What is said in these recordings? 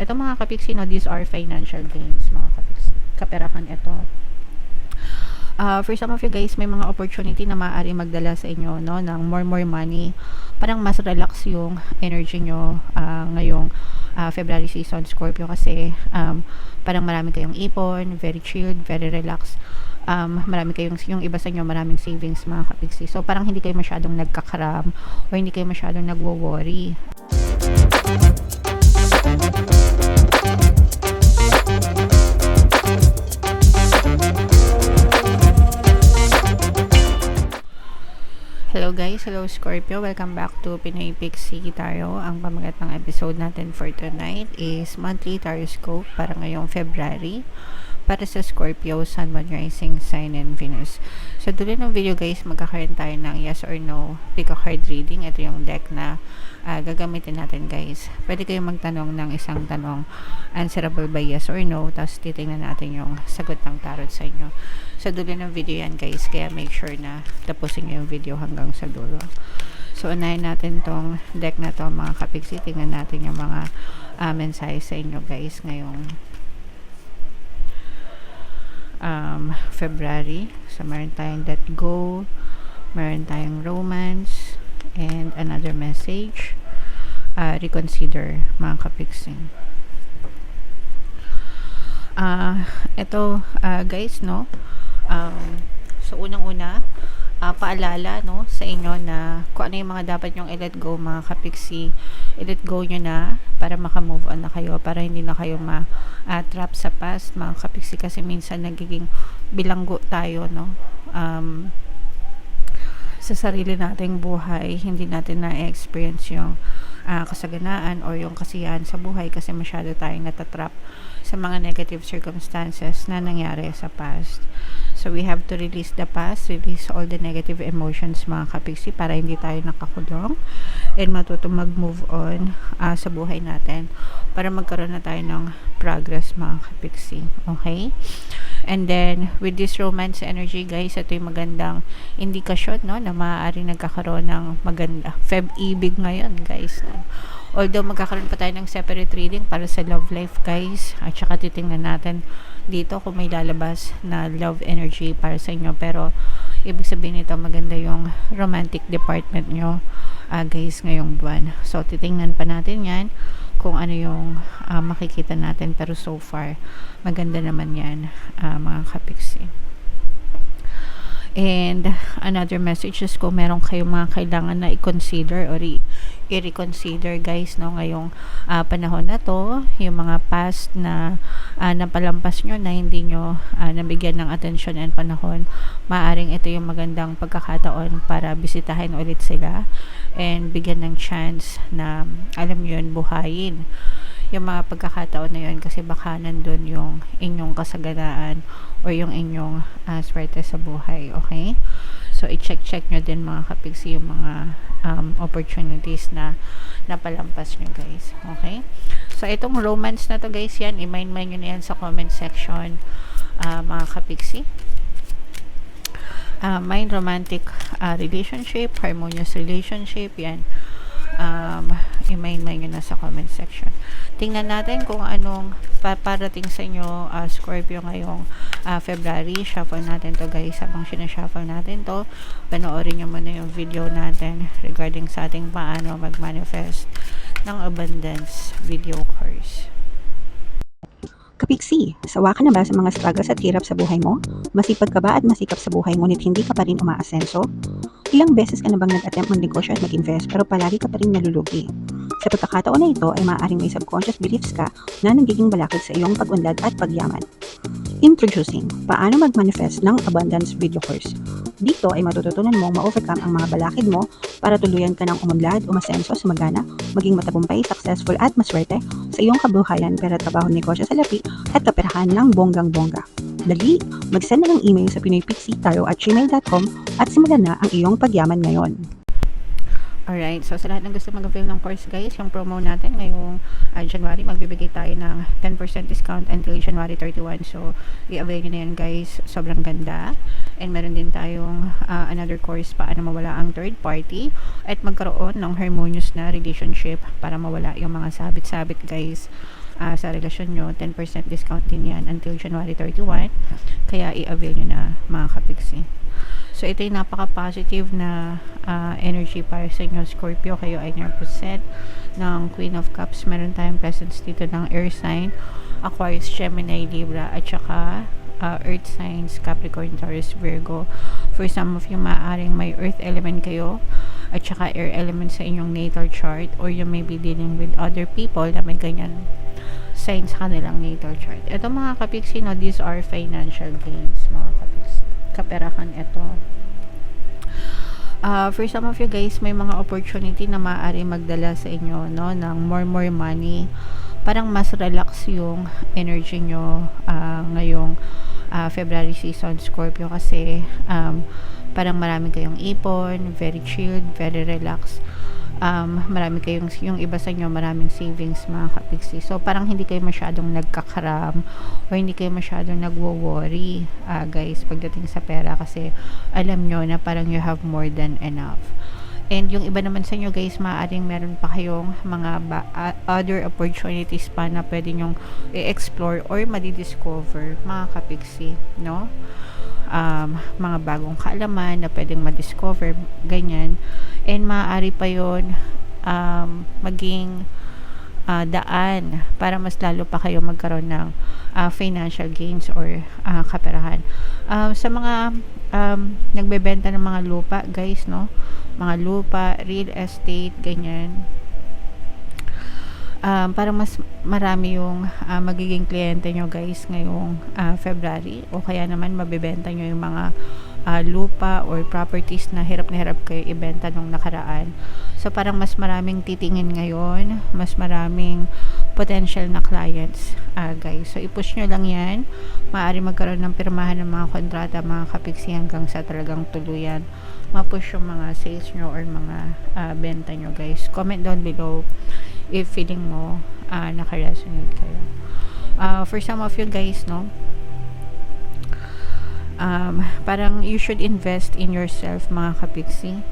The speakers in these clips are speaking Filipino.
Ito mga kapiksi, no, these are financial gains, mga kapiksi. Kaperahan ito. For some of you guys, may mga opportunity na maaari magdala sa inyo, no, ng more money. Parang mas relax yung energy nyo ngayong February season, Scorpio, kasi parang marami kayong ipon, very chilled, very relaxed. Marami kayong, yung iba sa inyo, maraming savings, mga kapiksi. So, parang hindi kayo masyadong nagkakaram o hindi kayo masyadong nagwo-worry. Hello guys, hello Scorpio, welcome back to Pinoy Pixie Tarot. Ang pamagat ng episode natin for tonight is monthly taroscope para ngayong February para sa Scorpio, Sun, Moon, Rising, Sign, and Venus. Sa dulo ng video guys, magkakaroon tayo ng yes or no pick a card reading. Ito yung deck na gagamitin natin guys. Pwede kayong magtanong ng isang tanong, answerable by yes or no, tapos titingnan natin yung sagot ng tarot sa inyo. Sa dulo ng video yan guys, kaya make sure na tapusin nyo yung video hanggang sa dulo. So unahin natin tong deck na to mga kapiksi. Tingnan natin yung mga mensahe sa inyo guys ngayong February. So meron tayong let go, meron tayong romance, and another message, reconsider, mga kapiksi. Ito guys, no, so unang-una, paalala, no, sa inyo na kung ano yung mga dapat nyong i-let go, mga kapiksi, i-let go nyo na para maka-move on na kayo, para hindi na kayo ma-trap sa past, mga kapiksi, kasi minsan nagiging bilanggo tayo, no, sa sarili nating buhay. Hindi natin na-experience yung kasaganaan or yung kasiyahan sa buhay kasi masyado tayong natatrap sa mga negative circumstances na nangyari sa past. So we have to release the past, release all the negative emotions, mga kapiksi, para hindi tayo nakakulong and matuto mag-move on sa buhay natin para magkaroon na tayo ng progress, mga kapiksi. Okay? And then with this romance energy guys, ito yung magandang indikasyon, no, na maaaring nagkakaroon ng maganda Feb-ibig ngayon guys, no? Although magkakaroon pa tayo ng separate reading para sa love life guys, at saka titingnan natin dito kung may lalabas na love energy para sa inyo, pero ibig sabihin nito maganda yung romantic department nyo guys ngayong buwan. So titingnan pa natin yan kung ano yung makikita natin, pero so far maganda naman yan, mga kapiksi. And another message is kung meron kayong mga kailangan na i-consider or i-reconsider guys, no, ngayong panahon na to, yung mga past na napalampas nyo na hindi nyo nabigyan ng atensyon and panahon, maaring ito yung magandang pagkakataon para bisitahin ulit sila and bigyan ng chance na, alam nyo yun, buhayin yung mga pagkakataon na yun, kasi baka nandun yung inyong kasaganaan or yung inyong swerte sa buhay. Okay? So i-check nyo din, mga kapiksi, yung mga opportunities na napalampas nyo guys. Okay? So itong romance na to guys, yan, i-mind nyo na yan sa comment section, mga kapiksi. Mind romantic relationship, harmonious relationship, yan, i-mind nyo na sa comment section. Tingnan natin kung anong parating sa inyo, Scorpio, ngayong February. Shuffle natin to guys. Habang sinashuffle natin to, panoorin nyo muna yung video natin regarding sa ating paano mag-manifest ng abundance video course. Kapiksi, sawa ka na ba sa mga struggles at hirap sa buhay mo? Masipag ka ba at masikap sa buhay ngunit hindi ka pa rin umaasenso? Ilang beses ka na bang nag-attempt magnegosyo at mag-invest pero palagi ka pa rin nalulugi? Sa pagkakataon na ito ay maaaring may subconscious beliefs ka na nagiging balakid sa iyong pag-unlad at pagyaman. Introducing, paano mag-manifest ng abundance video course. Dito ay matututunan mong ma-overcome ang mga balakid mo para tuluyan ka ng umunlad, umasenso, sumagana, maging matagumpay, successful at maswerte sa iyong kabuhayan, pera, trabaho, negosyo sa lapi at kaperahan ng bonggang-bongga. Dali, mag-send na ng email sa pinoypixitaro@gmail.com at simulan na ang iyong pagyaman ngayon. Alright, so sa lahat ng gusto mag-avail ng course guys, yung promo natin ngayong January, magbibigay tayo ng 10% discount until January 31. So, i-avail nyo na yan guys, sobrang ganda. And meron din tayong another course, paano mawala ang third party at magkaroon ng harmonious na relationship para mawala yung mga sabit-sabit guys sa relasyon nyo, 10% discount din yan until January 31. Kaya i-avail nyo na mga kapiksi. So, ito yung napaka-positive na energy para sa inyo, Scorpio. Kayo ay represent ng Queen of Cups. Meron tayong presence dito ng air sign, Aquarius, Gemini, Libra, at saka earth signs, Capricorn, Taurus, Virgo. For some of you, maaaring may earth element kayo at saka air element sa inyong natal chart, or you may be dealing with other people na may ganyan signs sa kanilang natal chart. Ito mga kapiksi, no, these are financial gains, mga kapiksi. Kaperahan ito. For some of you guys, may mga opportunity na maaari magdala sa inyo, no, ng more money. Parang mas relax yung energy nyo ngayong February season, Scorpio, kasi parang marami kayong ipon, very chilled, very relaxed. Marami kayong, yung iba sa inyo, maraming savings, mga kapiksi. So, parang hindi kayo masyadong nagkakaram o hindi kayo masyadong nagwo-worry, guys, pagdating sa pera, kasi alam nyo na parang you have more than enough. And yung iba naman sa inyo, guys, maaaring meron pa kayong mga other opportunities pa na pwede nyong i-explore or madidiscover, mga kapiksi, no? Mga bagong kaalaman na pwedeng madiscover, ganyan. And maaari pa yun maging daan para mas lalo pa kayo magkaroon ng financial gains or kaperahan. Sa mga nagbebenta ng mga lupa, guys, no, mga lupa, real estate, ganyan, parang mas marami yung magiging kliyente nyo, guys, ngayong February, o kaya naman mabibenta nyo yung mga lupa or properties na hirap kayo ibenta nung nakaraan. So parang mas maraming titingin ngayon, mas maraming potential na clients, guys. So i-push nyo lang yan. Maaari magkaroon ng pirmahan ng mga kontrata, mga kapiksi, hanggang sa talagang tuluyan ma-push yung mga sales nyo or mga benta nyo, guys. Comment down below if feeling mo naka-resonate kayo. For some of you guys, no, parang you should invest in yourself, mga kapiksi,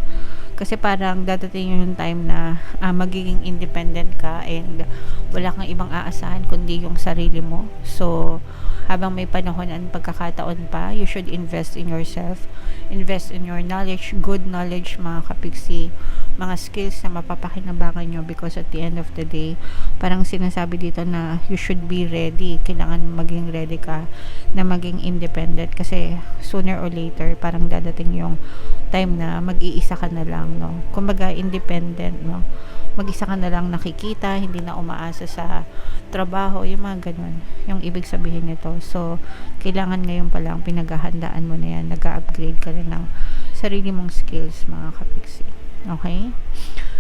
kasi parang dadating yung time na magiging independent ka and wala kang ibang aasahan kundi yung sarili mo. So habang may panahon at pagkakataon pa, you should invest in yourself, invest in your knowledge, good knowledge, mga kapiksi, mga skills na mapapakinabangan nyo, because at the end of the day, parang sinasabi dito na you should be ready. Kailangan maging ready ka na maging independent, kasi sooner or later parang dadating yung time na mag-iisa ka na lang, no? Kumbaga independent, no? Mag-isa ka na lang nakikita, hindi na umaasa sa trabaho, yung mga ganun, yung ibig sabihin nito. So kailangan ngayon pa lang pinaghahandaan mo na yan, nag-upgrade ka rin ng sarili mong skills, mga kapiksi. Okay?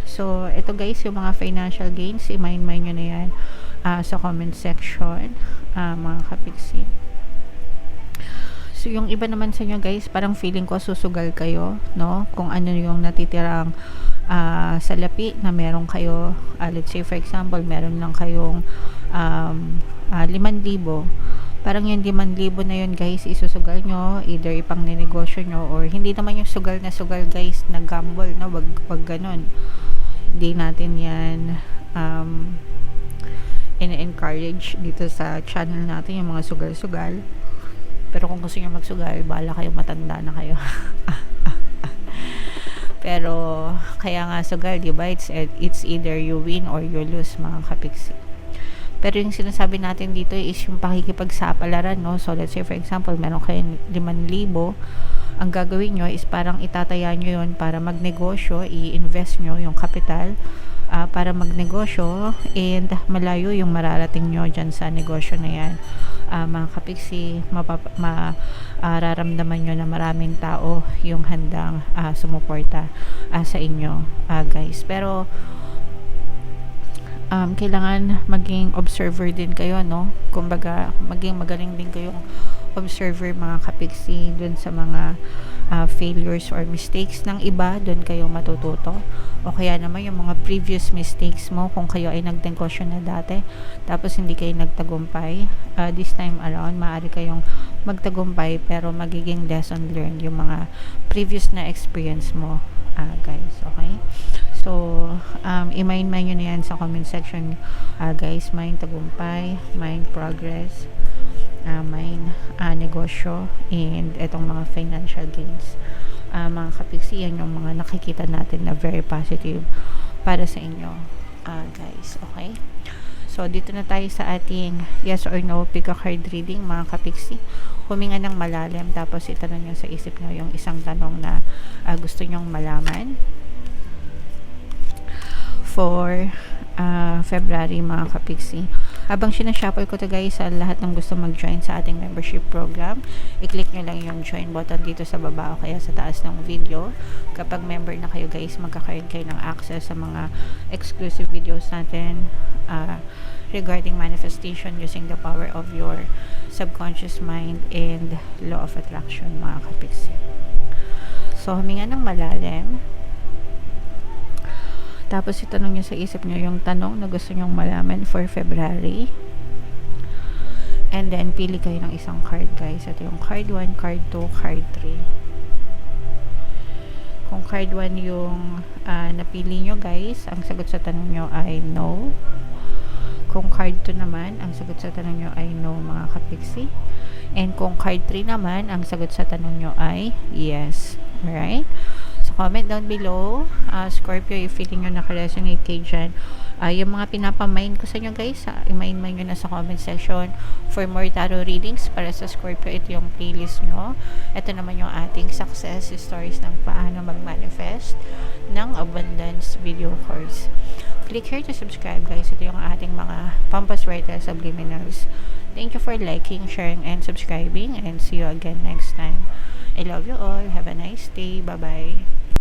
So ito, guys, yung mga financial gains, i-mind nyo na yan sa comment section, mga kapiksi. So yung iba naman sa inyo, guys, parang feeling ko susugal kayo, no? Kung ano yung natitirang salapi na meron kayo, let's say for example, meron lang kayong 5,000, parang yung 5,000 na yun, guys, isusugal nyo, either ipang ninegosyo nyo, or hindi naman yung sugal na sugal, guys, na gamble, no? Wag ganun. Hindi natin yan in-encourage dito sa channel natin, yung mga sugal-sugal. Pero kung gusto nyo magsugal, bahala kayo, matanda na kayo. Pero kaya nga sugal, diba? It's either you win or you lose, mga kapiksi. Pero yung sinasabi natin dito is yung pakikipagsapalaran, no? So let's say for example, meron kayong 5,000, ang gagawin nyo is parang itataya nyo yun para magnegosyo, i-invest nyo yung kapital para magnegosyo, and malayo yung mararating nyo dyan sa negosyo na yan, mga kapiksi. Mararamdaman nyo na maraming tao yung handang sumuporta sa inyo, guys. Pero kailangan maging observer din kayo, no? Kumbaga maging magaling din kayong observer, mga kapiksi, dun sa mga failures or mistakes ng iba. Dun kayo matututo, o kaya naman yung mga previous mistakes mo, kung kayo ay nagnegosyo na dati tapos hindi kayo nagtagumpay, this time around maaari kayong magtagumpay, pero magiging lesson learned yung mga previous na experience mo, guys. Okay, So, i-mind nyo na yan sa comment section, guys. Mind tagumpay, mind progress, mind negosyo, and itong mga financial gains. Mga kapiksi, yan yung mga nakikita natin na very positive para sa inyo, guys. Okay? So, dito na tayo sa ating yes or no pick a card reading, mga kapiksi. Huminga ng malalim, tapos itanong nyo sa isip nyo yung isang tanong na gusto nyong malaman for February, mga kapiksi. Habang sinashuffle ko to, guys, sa lahat ng gusto mag-join sa ating membership program, i-click nyo lang yung join button dito sa baba o kaya sa taas ng video. Kapag member na kayo, guys, magkakaroon kayo ng access sa mga exclusive videos natin regarding manifestation using the power of your subconscious mind and law of attraction, mga kapiksi. So, huminga ng malalim. Tapos, itanong nyo sa isip nyo yung tanong na gusto nyong malaman for February. And then, pili kayo ng isang card, guys. Ito yung card 1, card 2, card 3. Kung card 1 yung napili nyo, guys, ang sagot sa tanong nyo ay no. Kung card 2 naman, ang sagot sa tanong nyo ay no, mga kapiksi. And kung card 3 naman, ang sagot sa tanong nyo ay yes. Alright? So, comment down below, Scorpio, if feeling nyo nakaresonate kayo dyan. Yung mga pinapamind ko sa inyo, guys, i-mind nyo na sa comment section. For more tarot readings para sa Scorpio, ito yung playlist nyo. Ito naman yung ating success stories ng paano mag-manifest ng abundance video course. Click here to subscribe, guys. Ito yung ating mga Pampas Writer Subliminals. Thank you for liking, sharing, and subscribing, and see you again next time. I love you all. Have a nice day. Bye-bye.